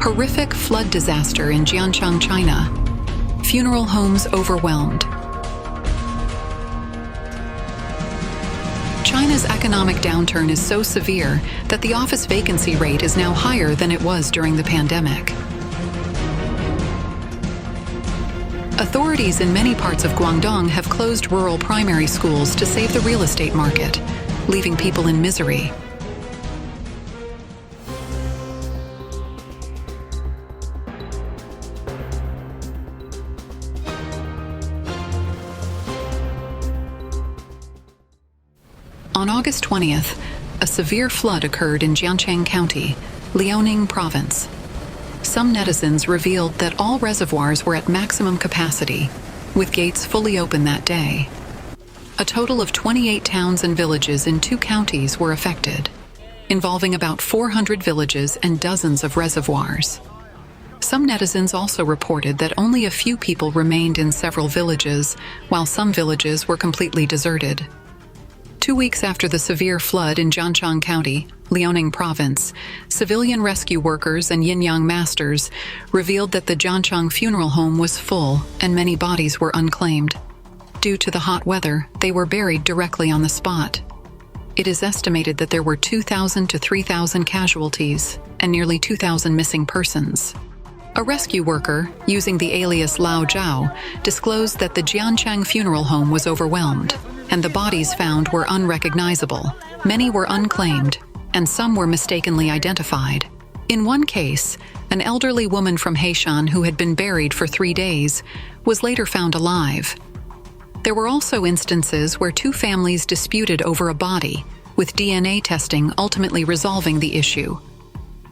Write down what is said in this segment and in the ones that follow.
Horrific flood disaster in Jianchang, China. Funeral homes overwhelmed. China's economic downturn is so severe that the office vacancy rate is now higher than it was during the pandemic. Authorities in many parts of Guangdong have closed rural primary schools to save the real estate market, leaving people in misery. On August 20th, a severe flood occurred in Jianchang County, Liaoning Province. Some netizens revealed that all reservoirs were at maximum capacity, with gates fully open that day. A total of 28 towns and villages in 2 counties were affected, involving about 400 villages and dozens of reservoirs. Some netizens also reported that only a few people remained in several villages, while some villages were completely deserted. 2 weeks after the severe flood in Jianchang County, Liaoning Province, civilian rescue workers and yin-yang masters revealed that the Jianchang funeral home was full and many bodies were unclaimed. Due to the hot weather, they were buried directly on the spot. It is estimated that there were 2,000 to 3,000 casualties and nearly 2,000 missing persons. A rescue worker, using the alias Lao Zhao, disclosed that the Jianchang funeral home was overwhelmed, and the bodies found were unrecognizable. Many were unclaimed, and some were mistakenly identified. In one case, an elderly woman from Xi'an who had been buried for 3 days was later found alive. There were also instances where 2 families disputed over a body, with DNA testing ultimately resolving the issue.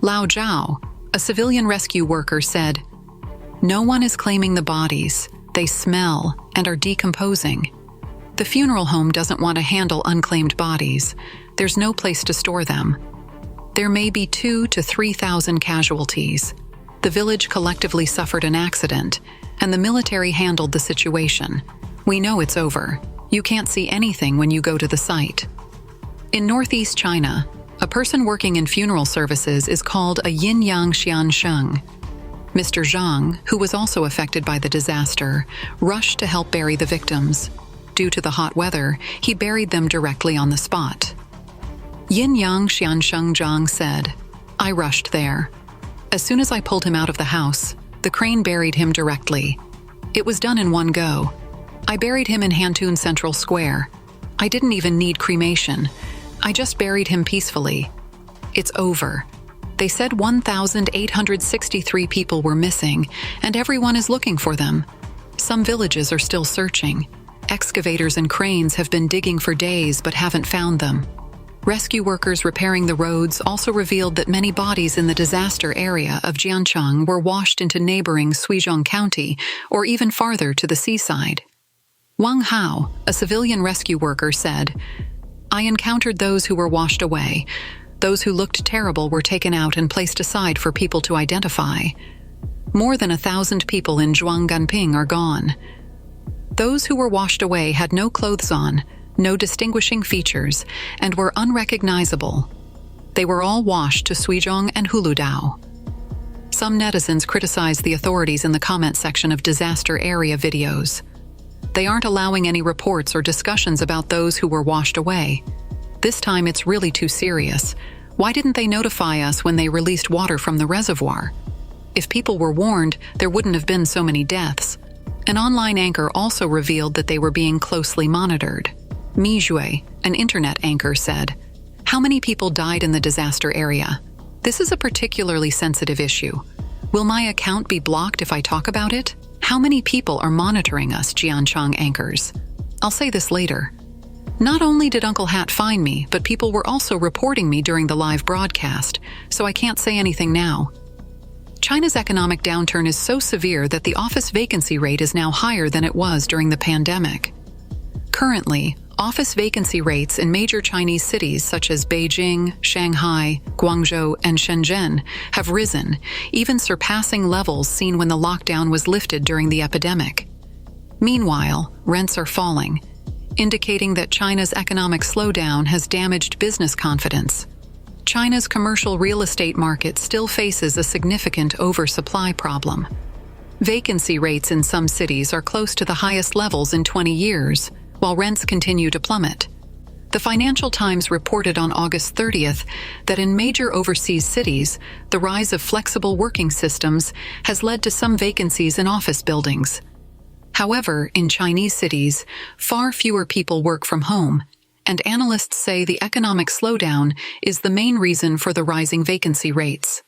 Lao Zhao, a civilian rescue worker, said, "No one is claiming the bodies. They smell and are decomposing. The funeral home doesn't want to handle unclaimed bodies. There's no place to store them. There may be 2,000 to 3,000 casualties. The village collectively suffered an accident, and the military handled the situation. We know it's over. You can't see anything when you go to the site." In northeast China, a person working in funeral services is called a yin-yang Xi'an. Mr. Zhang, who was also affected by the disaster, rushed to help bury the victims. Due to the hot weather, he buried them directly on the spot. Yin-yang Xiansheng Zhang said, "I rushed there. As soon as I pulled him out of the house, the crane buried him directly. It was done in one go. I buried him in Hantoon Central Square. I didn't even need cremation. I just buried him peacefully. It's over." They said 1,863 people were missing, and everyone is looking for them. Some villages are still searching. Excavators and cranes have been digging for days but haven't found them. Rescue workers repairing the roads also revealed that many bodies in the disaster area of Jianchang were washed into neighboring Xi'an County or even farther to the seaside. Wang Hao, a civilian rescue worker, said, "I encountered those who were washed away. Those who looked terrible were taken out and placed aside for people to identify. More than 1,000 people in Zhuangganping are gone. Those who were washed away had no clothes on, no distinguishing features, and were unrecognizable. They were all washed to Suizhong and Huludao." Some netizens criticized the authorities in the comment section of disaster area videos. They aren't allowing any reports or discussions about those who were washed away. This time it's really too serious. Why didn't they notify us when they released water from the reservoir? If people were warned, there wouldn't have been so many deaths. An online anchor also revealed that they were being closely monitored. Mi Jue, an internet anchor, said, "How many people died in the disaster area? This is a particularly sensitive issue. Will my account be blocked if I talk about it? How many people are monitoring us?" Jianchang anchors. "I'll say this later. Not only did Uncle Hat find me, but people were also reporting me during the live broadcast, so I can't say anything now." China's economic downturn is so severe that the office vacancy rate is now higher than it was during the pandemic. Currently, office vacancy rates in major Chinese cities such as Beijing, Shanghai, Guangzhou, and Shenzhen have risen, even surpassing levels seen when the lockdown was lifted during the epidemic. Meanwhile, rents are falling, indicating that China's economic slowdown has damaged business confidence. China's commercial real estate market still faces a significant oversupply problem. Vacancy rates in some cities are close to the highest levels in 20 years, while rents continue to plummet. The Financial Times reported on August 30th that in major overseas cities, the rise of flexible working systems has led to some vacancies in office buildings. However, in Chinese cities, far fewer people work from home, and analysts say the economic slowdown is the main reason for the rising vacancy rates.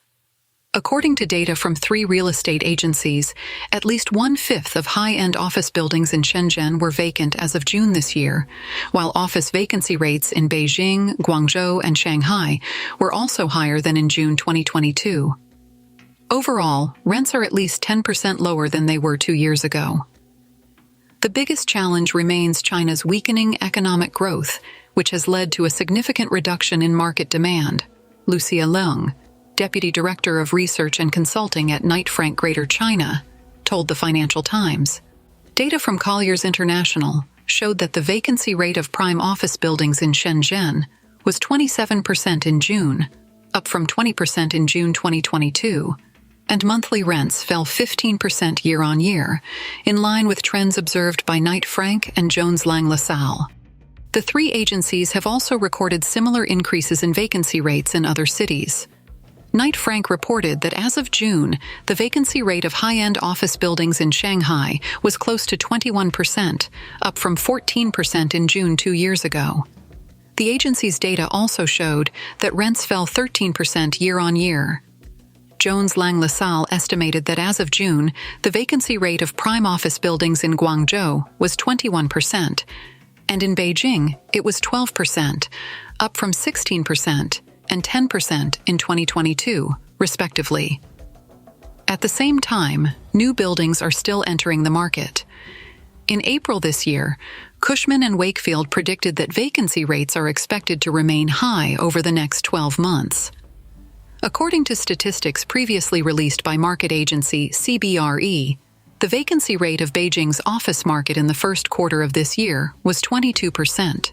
According to data from 3 real estate agencies, at least 1/5 of high-end office buildings in Shenzhen were vacant as of June this year, while office vacancy rates in Beijing, Guangzhou, and Shanghai were also higher than in June 2022. Overall, rents are at least 10% lower than they were 2 years ago. The biggest challenge remains China's weakening economic growth, which has led to a significant reduction in market demand. Lucia Leung, Deputy Director of Research and Consulting at Knight Frank Greater China, told the Financial Times. Data from Colliers International showed that the vacancy rate of prime office buildings in Shenzhen was 27% in June, up from 20% in June 2022, and monthly rents fell 15% year-on-year, in line with trends observed by Knight Frank and Jones Lang LaSalle. The 3 agencies have also recorded similar increases in vacancy rates in other cities. Knight Frank reported that as of June, the vacancy rate of high-end office buildings in Shanghai was close to 21%, up from 14% in June 2 years ago. The agency's data also showed that rents fell 13% year-on-year. Jones Lang LaSalle estimated that as of June, the vacancy rate of prime office buildings in Guangzhou was 21%, and in Beijing it was 12%, up from 16% and 10% in 2022, respectively. At the same time, new buildings are still entering the market. In April this year, Cushman & Wakefield predicted that vacancy rates are expected to remain high over the next 12 months. According to statistics previously released by market agency CBRE, the vacancy rate of Beijing's office market in the first quarter of this year was 22%.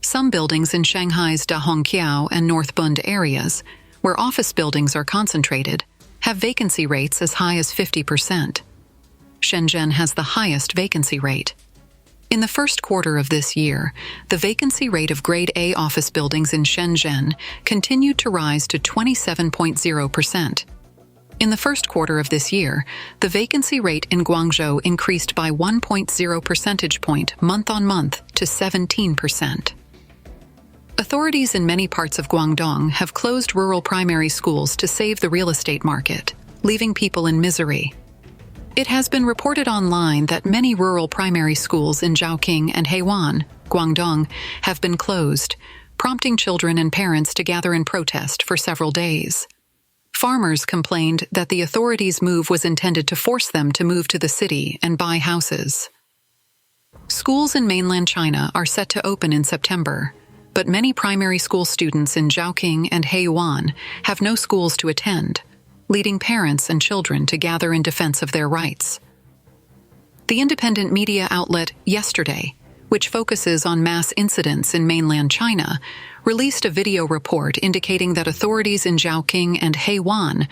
Some buildings in Shanghai's Dahongqiao and North Bund areas, where office buildings are concentrated, have vacancy rates as high as 50%. Shenzhen has the highest vacancy rate. In the first quarter of this year, the vacancy rate of Grade A office buildings in Shenzhen continued to rise to 27.0%. In the first quarter of this year, the vacancy rate in Guangzhou increased by 1.0 percentage point month-on-month to 17%. Authorities in many parts of Guangdong have closed rural primary schools to save the real estate market, leaving people in misery. It has been reported online that many rural primary schools in Zhaoqing and Heiwan, Guangdong, have been closed, prompting children and parents to gather in protest for several days. Farmers complained that the authorities' move was intended to force them to move to the city and buy houses. Schools in mainland China are set to open in September, but many primary school students in Zhaoqing and Heiwan have no schools to attend, leading parents and children to gather in defense of their rights. The independent media outlet Yesterday, which focuses on mass incidents in mainland China, released a video report indicating that authorities in Zhaoqing and Heiwan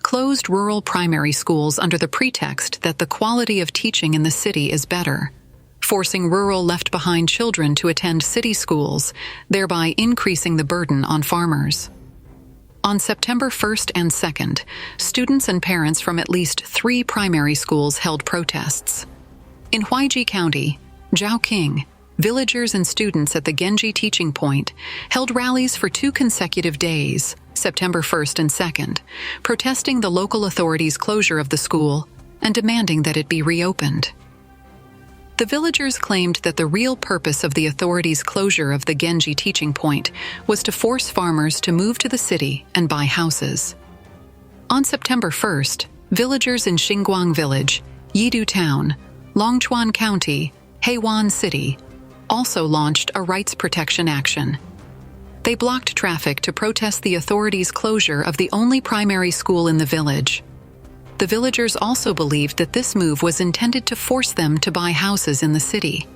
closed rural primary schools under the pretext that the quality of teaching in the city is better, forcing rural left-behind children to attend city schools, thereby increasing the burden on farmers. On September 1st and 2nd, students and parents from at least 3 primary schools held protests. In Huaiji County, Zhaoqing, villagers and students at the Genji Teaching Point held rallies for 2 consecutive days, September 1st and 2nd, protesting the local authorities' closure of the school and demanding that it be reopened. The villagers claimed that the real purpose of the authorities' closure of the Genji Teaching Point was to force farmers to move to the city and buy houses. On September 1st, villagers in Xinguang Village, Yidu Town, Longchuan County, Heiwan City also launched a rights protection action. They blocked traffic to protest the authorities' closure of the only primary school in the village. The villagers also believed that this move was intended to force them to buy houses in the city.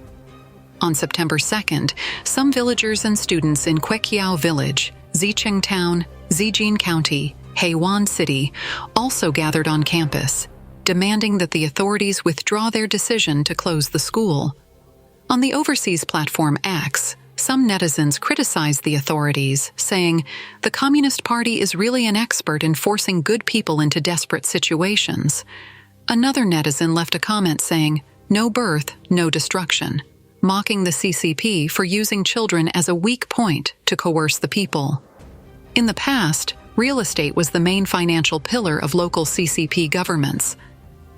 On September 2nd, some villagers and students in Queqiao Village, Xicheng Town, Zhejiang County, Heiwan City also gathered on campus, demanding that the authorities withdraw their decision to close the school. On the overseas platform X, some netizens criticized the authorities, saying, "The Communist Party is really an expert in forcing good people into desperate situations." Another netizen left a comment saying, "No birth, no destruction," mocking the CCP for using children as a weak point to coerce the people. In the past, real estate was the main financial pillar of local CCP governments.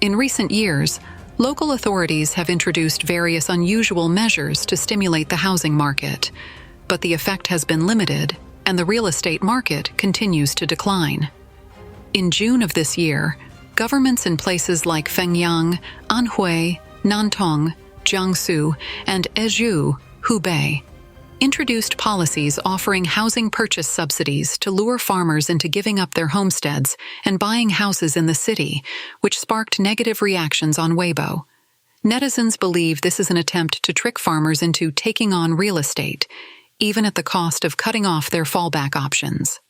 In recent years, local authorities have introduced various unusual measures to stimulate the housing market, but the effect has been limited, and the real estate market continues to decline. In June of this year, governments in places like Fengyang, Anhui, Nantong, Jiangsu, and Ezhou, Hubei, introduced policies offering housing purchase subsidies to lure farmers into giving up their homesteads and buying houses in the city, which sparked negative reactions on Weibo. Netizens believe this is an attempt to trick farmers into taking on real estate, even at the cost of cutting off their fallback options.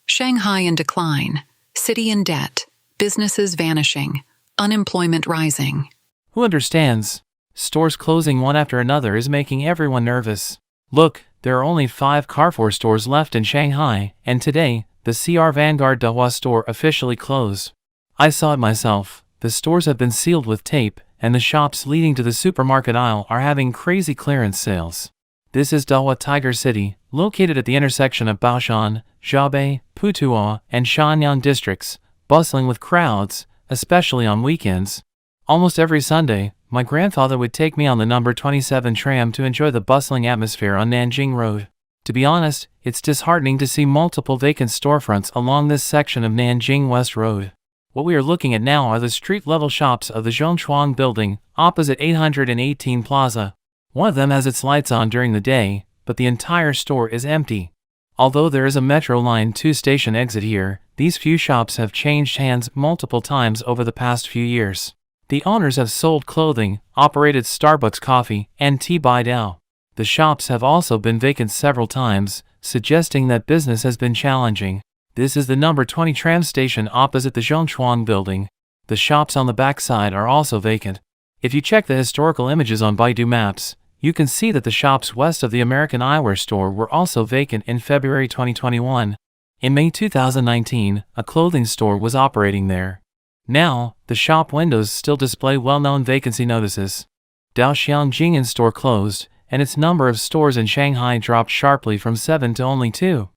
Shanghai in decline, city in debt, businesses vanishing, unemployment rising. Who understands? Stores closing one after another is making everyone nervous. Look, there are only 5 Carrefour stores left in Shanghai, and today, the CR Vanguard Dahua store officially closed. I saw it myself. The stores have been sealed with tape, and the shops leading to the supermarket aisle are having crazy clearance sales. This is Dahua Tiger City, located at the intersection of Baoshan, Xiaobei, Putuo, and Shanyang districts, bustling with crowds, especially on weekends. Almost every Sunday, my grandfather would take me on the number 27 tram to enjoy the bustling atmosphere on Nanjing Road. To be honest, it's disheartening to see multiple vacant storefronts along this section of Nanjing West Road. What we are looking at now are the street-level shops of the Jianchang building, opposite 818 Plaza. One of them has its lights on during the day, but the entire store is empty. Although there is a Metro Line 2 station exit here, these few shops have changed hands multiple times over the past few years. The owners have sold clothing, operated Starbucks coffee, and tea by Dow. The shops have also been vacant several times, suggesting that business has been challenging. This is the number 20 tram station opposite the Jianchang building. The shops on the backside are also vacant. If you check the historical images on Baidu Maps, you can see that the shops west of the American eyewear store were also vacant in February 2021. In May 2019, a clothing store was operating there. Now, the shop windows still display well-known vacancy notices. Daoxiang Jing'an store closed, and its number of stores in Shanghai dropped sharply from 7 to only 2.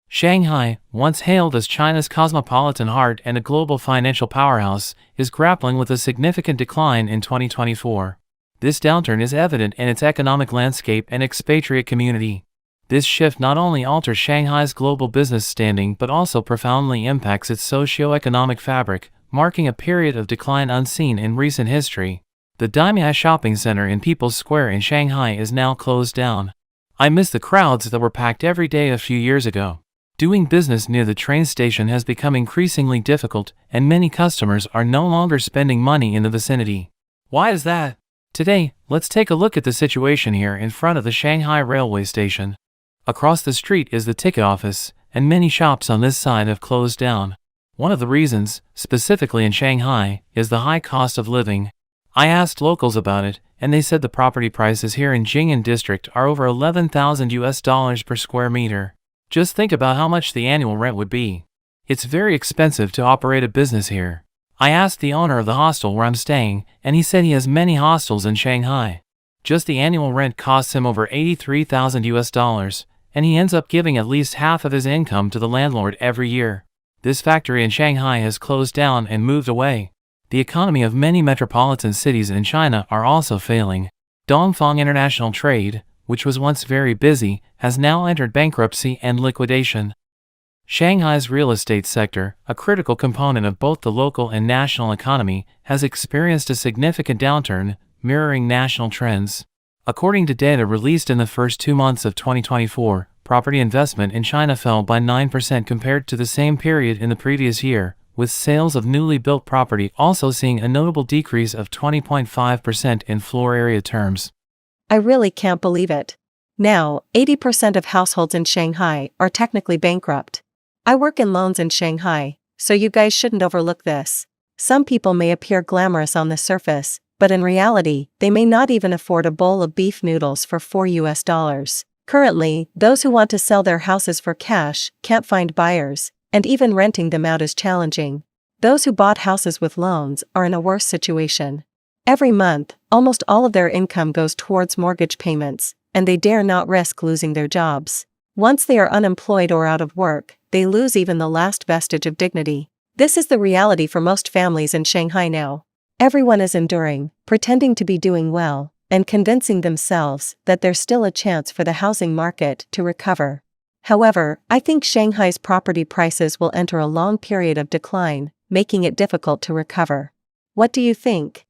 Shanghai, once hailed as China's cosmopolitan heart and a global financial powerhouse, is grappling with a significant decline in 2024. This downturn is evident in its economic landscape and expatriate community. This shift not only alters Shanghai's global business standing but also profoundly impacts its socio-economic fabric, marking a period of decline unseen in recent history. The Daimai shopping center in People's Square in Shanghai is now closed down. I miss the crowds that were packed every day a few years ago. Doing business near the train station has become increasingly difficult, and many customers are no longer spending money in the vicinity. Why is that? Today, let's take a look at the situation here in front of the Shanghai railway station. Across the street is the ticket office, and many shops on this side have closed down. One of the reasons, specifically in Shanghai, is the high cost of living. I asked locals about it, and they said the property prices here in Jing'an district are over $11,000 per square meter. Just think about how much the annual rent would be. It's very expensive to operate a business here. I asked the owner of the hostel where I'm staying, and he said he has many hostels in Shanghai. Just the annual rent costs him over $83,000, and he ends up giving at least half of his income to the landlord every year. This factory in Shanghai has closed down and moved away. The economy of many metropolitan cities in China are also failing. Dongfang International Trade, which was once very busy, has now entered bankruptcy and liquidation. Shanghai's real estate sector, a critical component of both the local and national economy, has experienced a significant downturn, mirroring national trends. According to data released in the first 2 months of 2024, property investment in China fell by 9% compared to the same period in the previous year, with sales of newly built property also seeing a notable decrease of 20.5% in floor area terms. I really can't believe it. Now, 80% of households in Shanghai are technically bankrupt. I work in loans in Shanghai, so you guys shouldn't overlook this. Some people may appear glamorous on the surface, but in reality, they may not even afford a bowl of beef noodles for $4. Currently, those who want to sell their houses for cash can't find buyers, and even renting them out is challenging. Those who bought houses with loans are in a worse situation. Every month, almost all of their income goes towards mortgage payments, and they dare not risk losing their jobs. Once they are unemployed or out of work, they lose even the last vestige of dignity. This is the reality for most families in Shanghai now. Everyone is enduring, pretending to be doing well, and convincing themselves that there's still a chance for the housing market to recover. However, I think Shanghai's property prices will enter a long period of decline, making it difficult to recover. What do you think?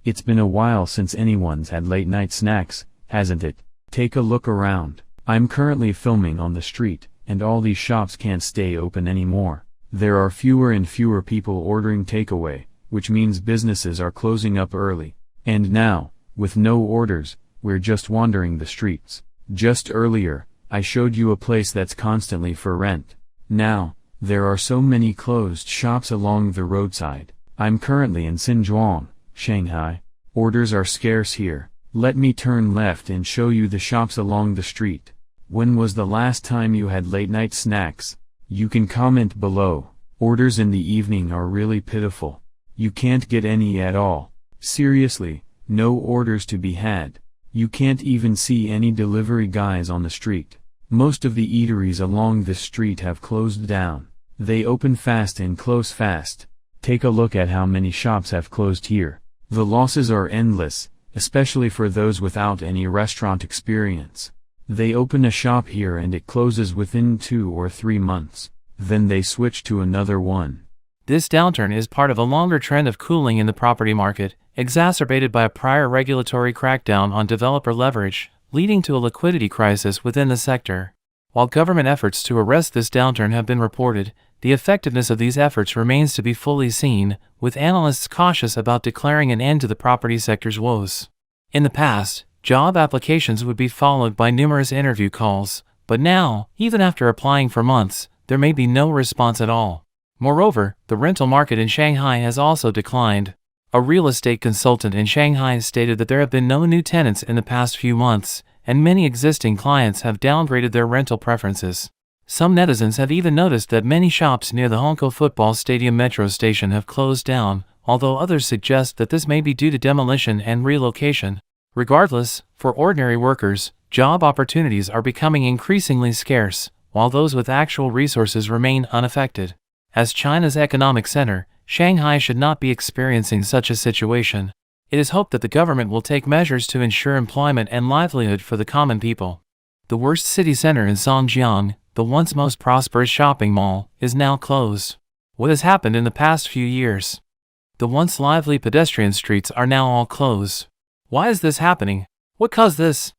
It's been a while since anyone's had late-night snacks, hasn't it? Take a look around. I'm currently filming on the street, and all these shops can't stay open anymore. There are fewer and fewer people ordering takeaway, which means businesses are closing up early. And now, with no orders, we're just wandering the streets. Just earlier, I showed you a place that's constantly for rent. Now, there are so many closed shops along the roadside. I'm currently in Xinjiang, Shanghai. Orders are scarce here. Let me turn left and show you the shops along the street. When was the last time you had late-night snacks? You can comment below. Orders in the evening are really pitiful. You can't get any at all. Seriously, no orders to be had. You can't even see any delivery guys on the street. Most of the eateries along this street have closed down. They open fast and close fast. Take a look at how many shops have closed here. The losses are endless, especially for those without any restaurant experience. They open a shop here and it closes within 2 or 3 months. Then they switch to another one. This downturn is part of a longer trend of cooling in the property market, exacerbated by a prior regulatory crackdown on developer leverage, leading to a liquidity crisis within the sector. While government efforts to arrest this downturn have been reported, the effectiveness of these efforts remains to be fully seen, with analysts cautious about declaring an end to the property sector's woes. In the past, job applications would be followed by numerous interview calls, but now, even after applying for months, there may be no response at all. Moreover, the rental market in Shanghai has also declined. A real estate consultant in Shanghai stated that there have been no new tenants in the past few months, and many existing clients have downgraded their rental preferences. Some netizens have even noticed that many shops near the Hongkou Football Stadium metro station have closed down, although others suggest that this may be due to demolition and relocation. Regardless, for ordinary workers, job opportunities are becoming increasingly scarce, while those with actual resources remain unaffected. As China's economic center, Shanghai should not be experiencing such a situation. It is hoped that the government will take measures to ensure employment and livelihood for the common people. The worst city center in Zhangjiang, the once most prosperous shopping mall, is now closed. What has happened in the past few years? The once lively pedestrian streets are now all closed. Why is this happening? What caused this?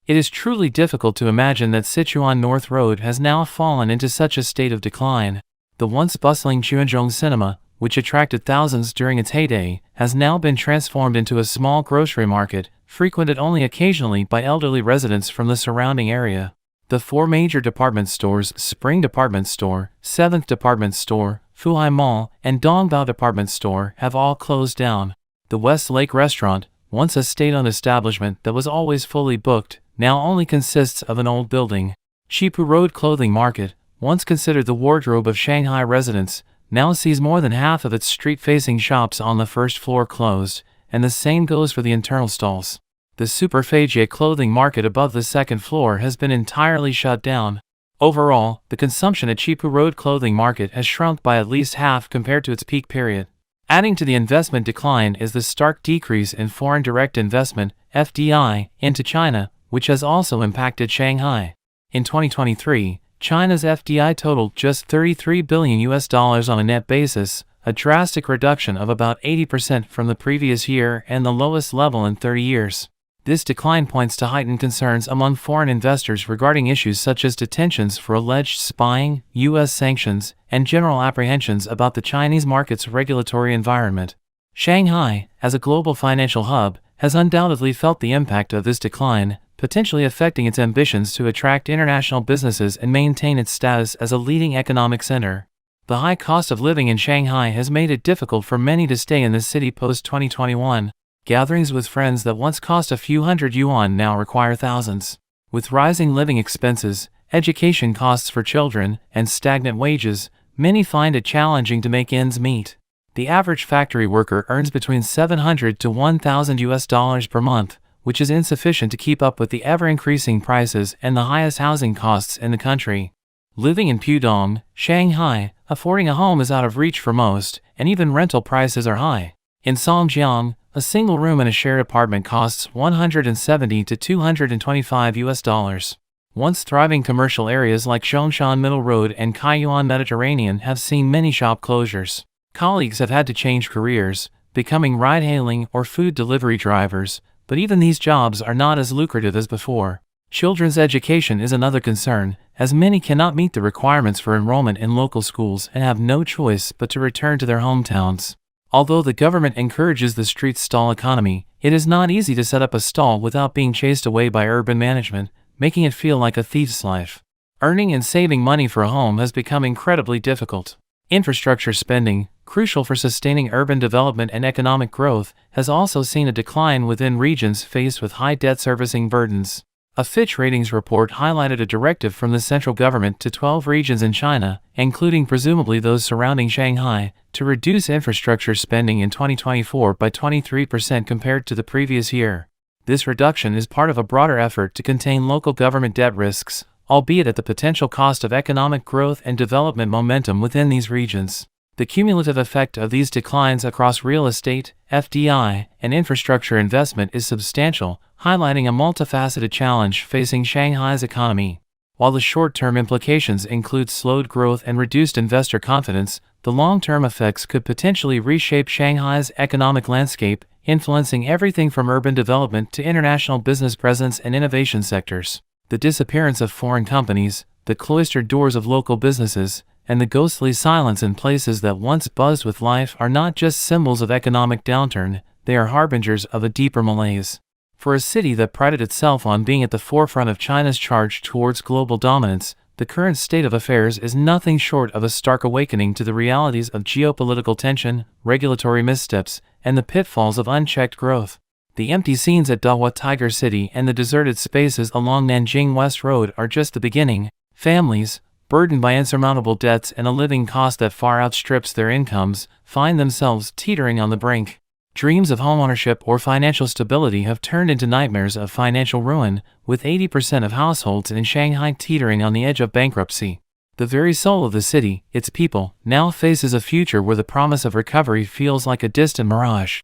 It is truly difficult to imagine that Sichuan North Road has now fallen into such a state of decline. The once bustling Jianchang cinema, which attracted thousands during its heyday, has now been transformed into a small grocery market, frequented only occasionally by elderly residents from the surrounding area. The 4 major department stores, Spring Department Store, 7th Department Store, Fuhai Mall, and Dongbao Department Store have all closed down. The West Lake Restaurant, once a state-owned establishment that was always fully booked, now only consists of an old building. Xipu Road Clothing Market, once considered the wardrobe of Shanghai residents, now sees more than half of its street-facing shops on the first floor closed, and the same goes for the internal stalls. The Superfage clothing market above the second floor has been entirely shut down. Overall, the consumption at Xipu Road Clothing Market has shrunk by at least half compared to its peak period. Adding to the investment decline is the stark decrease in foreign direct investment, FDI, into China, which has also impacted Shanghai. In 2023, China's FDI totaled just $33 billion on a net basis, a drastic reduction of about 80% from the previous year and the lowest level in 30 years. This decline points to heightened concerns among foreign investors regarding issues such as detentions for alleged spying, U.S. sanctions, and general apprehensions about the Chinese market's regulatory environment. Shanghai, as a global financial hub, has undoubtedly felt the impact of this decline, potentially affecting its ambitions to attract international businesses and maintain its status as a leading economic center. The high cost of living in Shanghai has made it difficult for many to stay in the city post-2021. Gatherings with friends that once cost a few hundred yuan now require thousands. With rising living expenses, education costs for children, and stagnant wages, many find it challenging to make ends meet. The average factory worker earns between $700 to $1,000 per month, which is insufficient to keep up with the ever-increasing prices and the highest housing costs in the country. Living in Pudong, Shanghai, affording a home is out of reach for most, and even rental prices are high. In Jianchang, a single room in a shared apartment costs $170 to $225. Once thriving commercial areas like Zhongshan Middle Road and Kaiyuan Mediterranean have seen many shop closures. Colleagues have had to change careers, becoming ride-hailing or food delivery drivers, but even these jobs are not as lucrative as before. Children's education is another concern, as many cannot meet the requirements for enrollment in local schools and have no choice but to return to their hometowns. Although the government encourages the street stall economy, it is not easy to set up a stall without being chased away by urban management, making it feel like a thief's life. Earning and saving money for a home has become incredibly difficult. Infrastructure spending, crucial for sustaining urban development and economic growth, has also seen a decline within regions faced with high debt servicing burdens. A Fitch Ratings report highlighted a directive from the central government to 12 regions in China, including presumably those surrounding Shanghai, to reduce infrastructure spending in 2024 by 23% compared to the previous year. This reduction is part of a broader effort to contain local government debt risks, albeit at the potential cost of economic growth and development momentum within these regions. The cumulative effect of these declines across real estate, FDI, and infrastructure investment is substantial, highlighting a multifaceted challenge facing Shanghai's economy. While the short-term implications include slowed growth and reduced investor confidence, the long-term effects could potentially reshape Shanghai's economic landscape, influencing everything from urban development to international business presence and innovation sectors. The disappearance of foreign companies, the cloistered doors of local businesses, and the ghostly silence in places that once buzzed with life are not just symbols of economic downturn, they are harbingers of a deeper malaise. For a city that prided itself on being at the forefront of China's charge towards global dominance, the current state of affairs is nothing short of a stark awakening to the realities of geopolitical tension, regulatory missteps, and the pitfalls of unchecked growth. The empty scenes at Dahua Tiger City and the deserted spaces along Nanjing West Road are just the beginning. Families, burdened by insurmountable debts and a living cost that far outstrips their incomes, find themselves teetering on the brink. Dreams of homeownership or financial stability have turned into nightmares of financial ruin, with 80% of households in Shanghai teetering on the edge of bankruptcy. The very soul of the city, its people, now faces a future where the promise of recovery feels like a distant mirage.